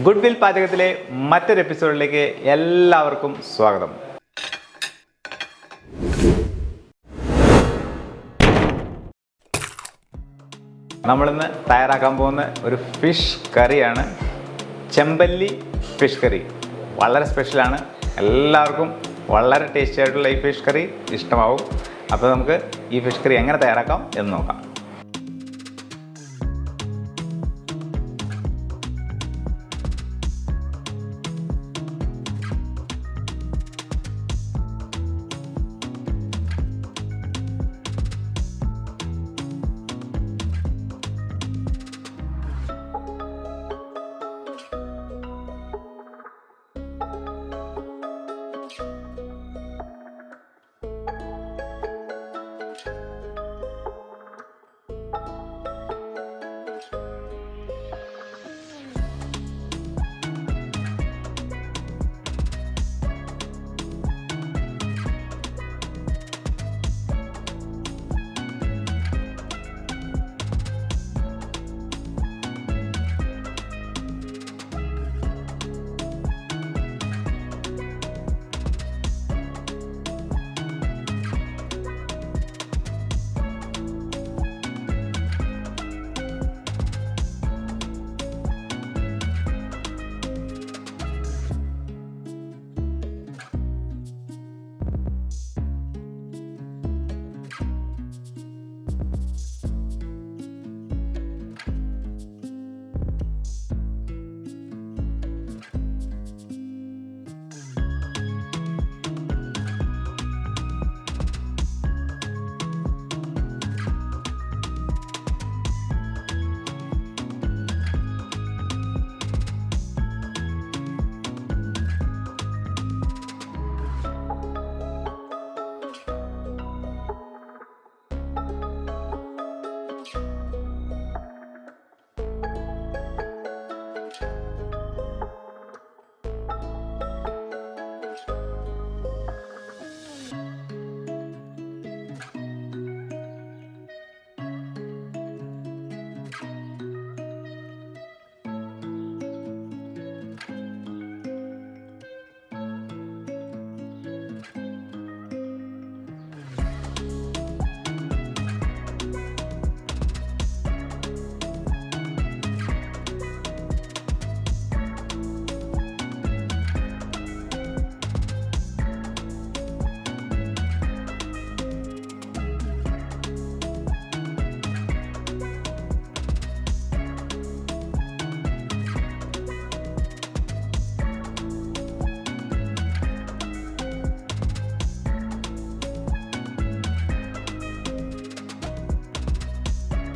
Goodwill പാചകത്തിലെ മറ്റൊരു എപ്പിസോഡിലേക്ക് എല്ലാവർക്കും സ്വാഗതം. നമ്മളിന്ന് തയ്യാറാക്കാൻ പോകുന്ന ഒരു ഫിഷ് കറിയാണ്, ചെമ്പല്ലി ഫിഷ് കറി. വളരെ സ്പെഷ്യലാണ്, എല്ലാവർക്കും വളരെ ടേസ്റ്റി ആയിട്ടുള്ള ഈ ഫിഷ് കറി ഇഷ്ടമാവും. അപ്പോൾ നമുക്ക് ഈ ഫിഷ് കറി എങ്ങനെ തയ്യാറാക്കാം എന്ന് നോക്കാം.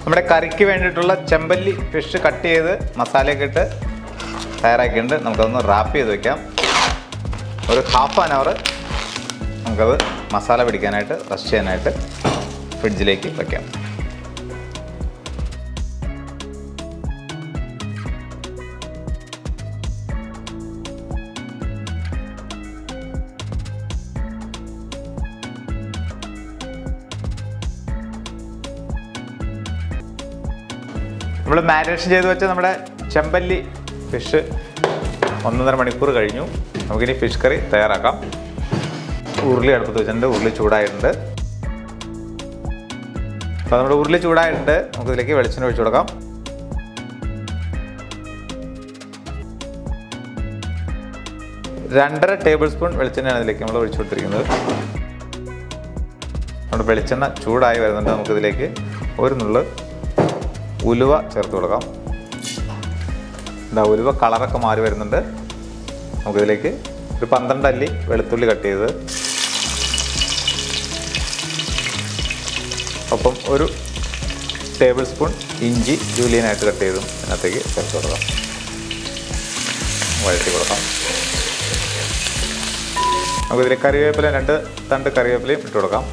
നമ്മുടെ കറിക്ക് വേണ്ടിയിട്ടുള്ള ചെമ്പല്ലി ഫിഷ് കട്ട് ചെയ്ത് മസാലയൊക്കെ ഇട്ട് തയ്യാറാക്കിയിട്ടുണ്ട്. നമുക്കതൊന്ന് റാപ്പ് ചെയ്ത് വയ്ക്കാം. ഒരു ഹാഫ് ആൻ അവർ നമുക്കത് മസാല പിടിക്കാനായിട്ട് റെസ്റ്റ് ചെയ്യാനായിട്ട് ഫ്രിഡ്ജിലേക്ക് വയ്ക്കാം. നമ്മൾ മാരിനേഷൻ ചെയ്ത് വെച്ച നമ്മുടെ ചെമ്പല്ലി ഫിഷ് 1.5 മണിക്കൂർ കഴിഞ്ഞു. നമുക്കിനി ഫിഷ് കറി തയ്യാറാക്കാം. ഉരുളി അടുപ്പത്ത് വെച്ചിട്ടുണ്ട്, ഉരുളി ചൂടായിട്ടുണ്ട്. അപ്പോൾ നമ്മുടെ ഉരുളി ചൂടായിട്ടുണ്ട്, നമുക്കിതിലേക്ക് വെളിച്ചെണ്ണ ഒഴിച്ചു കൊടുക്കാം. രണ്ടര ടേബിൾ സ്പൂൺ വെളിച്ചെണ്ണയാണ് ഇതിലേക്ക് നമ്മൾ ഒഴിച്ചു കൊടുത്തിരിക്കുന്നത്. നമ്മുടെ വെളിച്ചെണ്ണ ചൂടായി വരുന്നുണ്ട്. നമുക്കിതിലേക്ക് ഒരു നുള്ള് ഉലുവ ചേർത്ത് കൊടുക്കാം. ഉലുവ കളറൊക്കെ മാറി വരുന്നുണ്ട്. നമുക്കിതിലേക്ക് ഒരു 12 അല്ലി വെളുത്തുള്ളി കട്ട് ചെയ്ത്, ഒപ്പം ഒരു ടേബിൾ സ്പൂൺ ഇഞ്ചി ജൂലിയനായിട്ട് കട്ട് ചെയ്തും അതിനകത്തേക്ക് ചേർത്ത് കൊടുക്കാം. വഴറ്റി കൊടുക്കാം. നമുക്കിതിൽ കറിവേപ്പില 2 തണ്ട് കറിവേപ്പിലയും ഇട്ട് കൊടുക്കാം.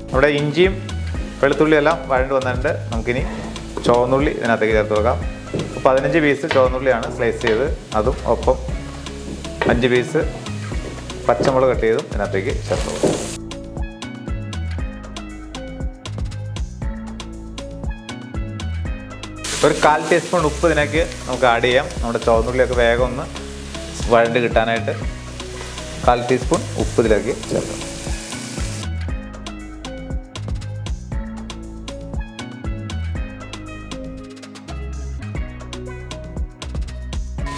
നമ്മുടെ ഇഞ്ചിയും വെളുത്തുള്ളി എല്ലാം വഴണ്ട് വന്നിട്ടുണ്ട്. നമുക്കിനി ചുവന്നുള്ളി ഇതിനകത്തേക്ക് ചേർത്ത് കൊടുക്കാം. 15 പീസ് ചുവന്നുള്ളിയാണ് സ്ലൈസ് ചെയ്ത്, അതും ഒപ്പം 5 പീസ് പച്ചമുളക് കട്ട് ചെയ്തും ഇതിനകത്തേക്ക് ചേർത്ത് കൊടുക്കാം. ഒരു 1/4 ടീസ്പൂൺ ഉപ്പ് ഇതിലേക്ക് നമുക്ക് ആഡ് ചെയ്യാം. നമ്മുടെ ചുവന്നുള്ളിയൊക്കെ വേഗം ഒന്ന് വഴണ്ട് കിട്ടാനായിട്ട് 1/4 ടീസ്പൂൺ ഉപ്പ് ഇതിലേക്ക് ചേർക്കാം.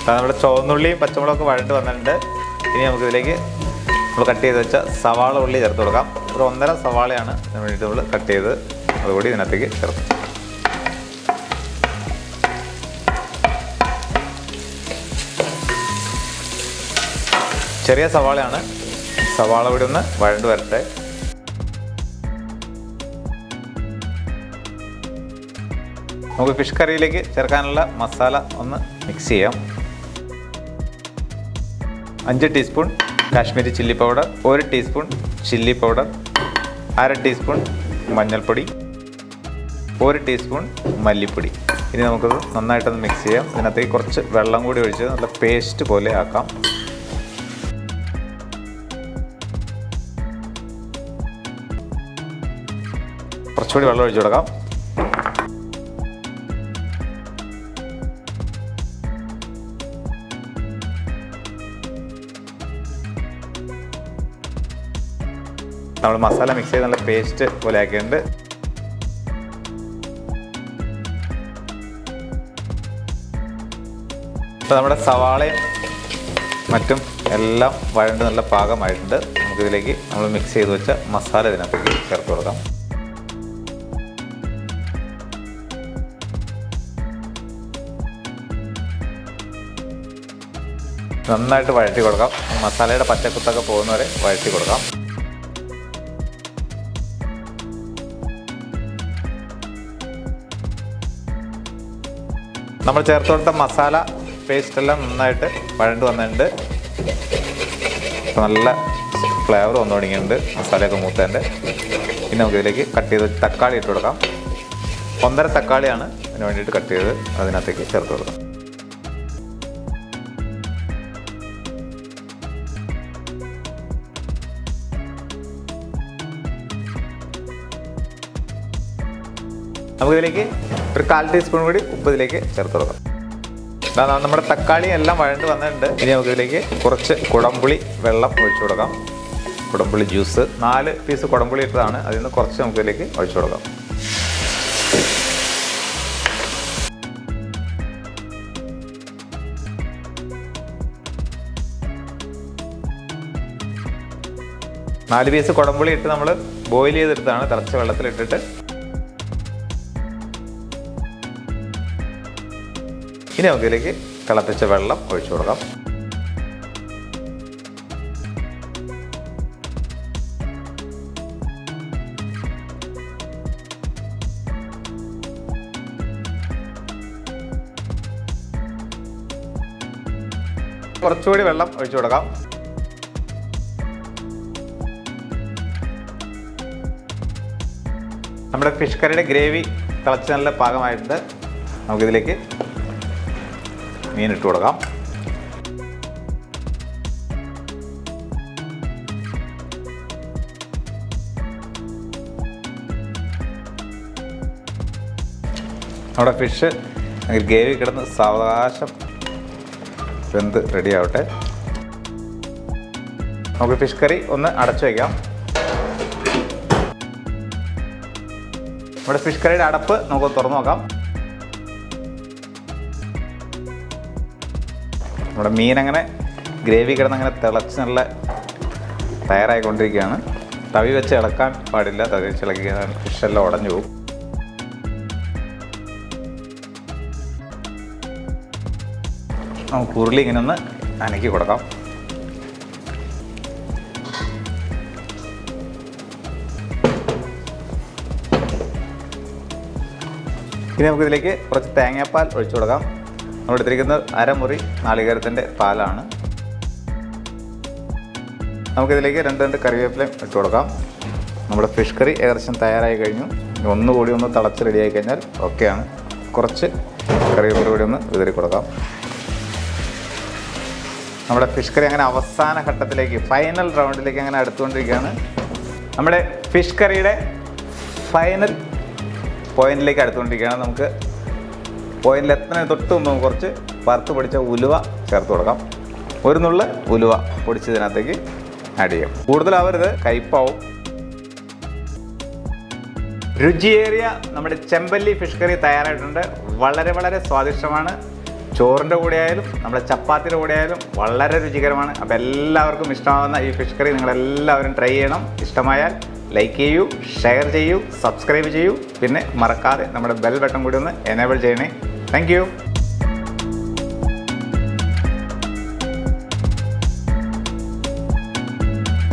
നമ്മുടെ ചുവന്നുള്ളിയും പച്ചമുളകൊക്കെ വഴണ്ട് വന്നിട്ടുണ്ട്. ഇനി നമുക്കിതിലേക്ക് നമ്മൾ കട്ട് ചെയ്ത് വെച്ച സവാള ഉള്ളി ചേർത്ത് കൊടുക്കാം. ഒരു 1.5 സവാളയാണ് ഇതിന് വേണ്ടിയിട്ട് നമ്മൾ കട്ട് ചെയ്ത് അതുകൂടി ഇതിനകത്തേക്ക് ചേർക്കാം. ചെറിയ സവാളയാണ്. സവാള കൂടി ഒന്ന് വഴണ്ട് വരട്ടെ. നമുക്ക് ഫിഷ് കറിയിലേക്ക് ചേർക്കാനുള്ള മസാല ഒന്ന് മിക്സ് ചെയ്യാം. 5 teaspoon Kashmiri chilli powder, 1 teaspoon chilli powder, 1/2 teaspoon മഞ്ഞൾപ്പൊടി, 1 ടീസ്പൂൺ മല്ലിപ്പൊടി. ഇനി നമുക്കത് നന്നായിട്ടൊന്ന് മിക്സ് ചെയ്യാം. ഇതിനകത്തേക്ക് കുറച്ച് വെള്ളം കൂടി ഒഴിച്ച് നല്ല പേസ്റ്റ് പോലെ ആക്കാം. കുറച്ചുകൂടി വെള്ളം ഒഴിച്ചു കൊടുക്കാം. നമ്മൾ മസാല മിക്സ് ചെയ്ത് നല്ല പേസ്റ്റ് പോലെ ആക്കിയിട്ടുണ്ട്. ഇപ്പോൾ നമ്മുടെ സവാളയും മറ്റും എല്ലാം വഴണ്ട് നല്ല പാകമായിട്ടുണ്ട്. നമുക്കിതിലേക്ക് നമ്മൾ മിക്സ് ചെയ്ത് വെച്ച മസാല ഇതിനകത്തേക്ക് ചേർത്ത് കൊടുക്കാം. നന്നായിട്ട് വഴറ്റി കൊടുക്കാം. മസാലയുടെ പച്ചക്കുത്തൊക്കെ പോകുന്നവരെ വഴറ്റി കൊടുക്കാം. നമ്മൾ ചേർത്ത് കൊടുത്ത മസാല പേസ്റ്റെല്ലാം നന്നായിട്ട് വഴണ്ട് വന്നിട്ടുണ്ട്. നല്ല ഫ്ലേവർ വന്നു തുടങ്ങിയിട്ടുണ്ട് മസാലയൊക്കെ മൂത്തതിൻ്റെ. ഇനി നമുക്കിതിലേക്ക് കട്ട് ചെയ്ത് തക്കാളി ഇട്ട് കൊടുക്കാം. 1.5 തക്കാളിയാണ് അതിന് വേണ്ടിയിട്ട് കട്ട് ചെയ്ത് അതിനകത്തേക്ക് ചേർത്ത് കൊടുക്കാം. നമുക്കിതിലേക്ക് ഒരു 1/4 ടീസ്പൂൺ കൂടി ഉപ്പ് ഇതിലേക്ക് ചേർത്ത് കൊടുക്കാം. നമ്മുടെ തക്കാളി എല്ലാം വഴണ്ട് വന്നിട്ടുണ്ട്. ഇനി നമുക്കിതിലേക്ക് കുറച്ച് കുടംപുളി വെള്ളം ഒഴിച്ചു കൊടുക്കാം. കുടംപുളി ജ്യൂസ് 4 പീസ് കുടംപുളി ഇട്ടതാണ്. അതിൽ നിന്ന് കുറച്ച് നമുക്കിതിലേക്ക് ഒഴിച്ചു കൊടുക്കാം. നാല് പീസ് കുടംപുളി ഇട്ട് നമ്മൾ ബോയിൽ ചെയ്തെടുത്താണ്, തിളച്ച വെള്ളത്തിലിട്ടിട്ട്. ഇനി നമുക്കിതിലേക്ക് തിളപ്പിച്ച വെള്ളം ഒഴിച്ചു കൊടുക്കാം. കുറച്ചുകൂടി വെള്ളം ഒഴിച്ചു കൊടുക്കാം. നമ്മുടെ ഫിഷ് കറിയുടെ ഗ്രേവി തിളച്ച് നല്ല പാകമായിട്ടുണ്ട്. നമുക്കിതിലേക്ക് മീനിട്ട് കൊടുക്കാം. നമ്മുടെ ഫിഷ് ഗ്രേവി കിടന്ന് സാവകാശം വെന്ത് റെഡി ആവട്ടെ. നമുക്ക് ഫിഷ് കറി ഒന്ന് അടച്ചു വയ്ക്കാം. നമ്മുടെ ഫിഷ് കറിയുടെ അടപ്പ് നമുക്ക് തുറന്നു നോക്കാം. നമ്മുടെ മീൻ അങ്ങനെ ഗ്രേവി കിടന്നങ്ങനെ തിളച്ച് നല്ല തയ്യാറായിക്കൊണ്ടിരിക്കുകയാണ്. തവി വെച്ച് ഇളക്കാൻ പാടില്ല. തവി വെച്ച് ഇളക്കിയാൽ ഫിഷെല്ലാം ഉടഞ്ഞു പോകും. നമുക്ക് ഉരുളി ഇങ്ങനെ ഒന്ന് അനക്കി കൊടുക്കാം. ഇനി നമുക്കിതിലേക്ക് കുറച്ച് തേങ്ങാപ്പാൽ ഒഴിച്ചു കൊടുക്കാം. നമ്മൾ എടുത്തിരിക്കുന്നത് 1/2 മുറി നാളികേരത്തിൻ്റെ പാലാണ്. നമുക്കിതിലേക്ക് 2 കറിവേപ്പിലയും ഇട്ട് കൊടുക്കാം. നമ്മുടെ ഫിഷ് കറി ഏകദേശം തയ്യാറായി കഴിഞ്ഞു. ഒന്നുകൂടി ഒന്ന് തിളച്ച് റെഡിയായി കഴിഞ്ഞാൽ ഓക്കെയാണ്. കുറച്ച് കറിവേപ്പില കൂടി ഒന്ന് വിതറി കൊടുക്കാം. നമ്മുടെ ഫിഷ് കറി അങ്ങനെ അവസാന ഘട്ടത്തിലേക്ക്, ഫൈനൽ റൗണ്ടിലേക്ക് അങ്ങനെ അടുത്തുകൊണ്ടിരിക്കുകയാണ്. നമ്മുടെ ഫിഷ് കറിയുടെ ഫൈനൽ പോയിന്റിലേക്ക് അടുത്തുകൊണ്ടിരിക്കുകയാണ്. നമുക്ക് ഓയിലിൽ എത്തുന്നതിന് തൊട്ട് മുമ്പ് കുറച്ച് വറുത്ത് പൊടിച്ച ഉലുവ ചേർത്ത് കൊടുക്കാം. ഒരു നുള്ള് ഉലുവ പൊടിച്ചതിനകത്തേക്ക് ആഡ് ചെയ്യാം. കൂടുതലാവരുത്, കയ്പ്പാവും. രുചിയേറിയ നമ്മുടെ ചെമ്പല്ലി ഫിഷ് കറി തയ്യാറായിട്ടുണ്ട്. വളരെ വളരെ സ്വാദിഷ്ടമാണ്. ചോറിൻ്റെ കൂടെ ആയാലും നമ്മുടെ ചപ്പാത്തിയുടെ കൂടെ ആയാലും വളരെ രുചികരമാണ്. അപ്പോൾ എല്ലാവർക്കും ഇഷ്ടമാകുന്ന ഈ ഫിഷ് കറി നിങ്ങളെല്ലാവരും ട്രൈ ചെയ്യണം. ഇഷ്ടമായാൽ ലൈക്ക് ചെയ്യൂ, ഷെയർ ചെയ്യൂ, സബ്സ്ക്രൈബ് ചെയ്യൂ. പിന്നെ മറക്കാതെ നമ്മുടെ ബെൽ ബട്ടൺ കൂടി ഒന്ന് എനേബിൾ ചെയ്യണേ. Thank you.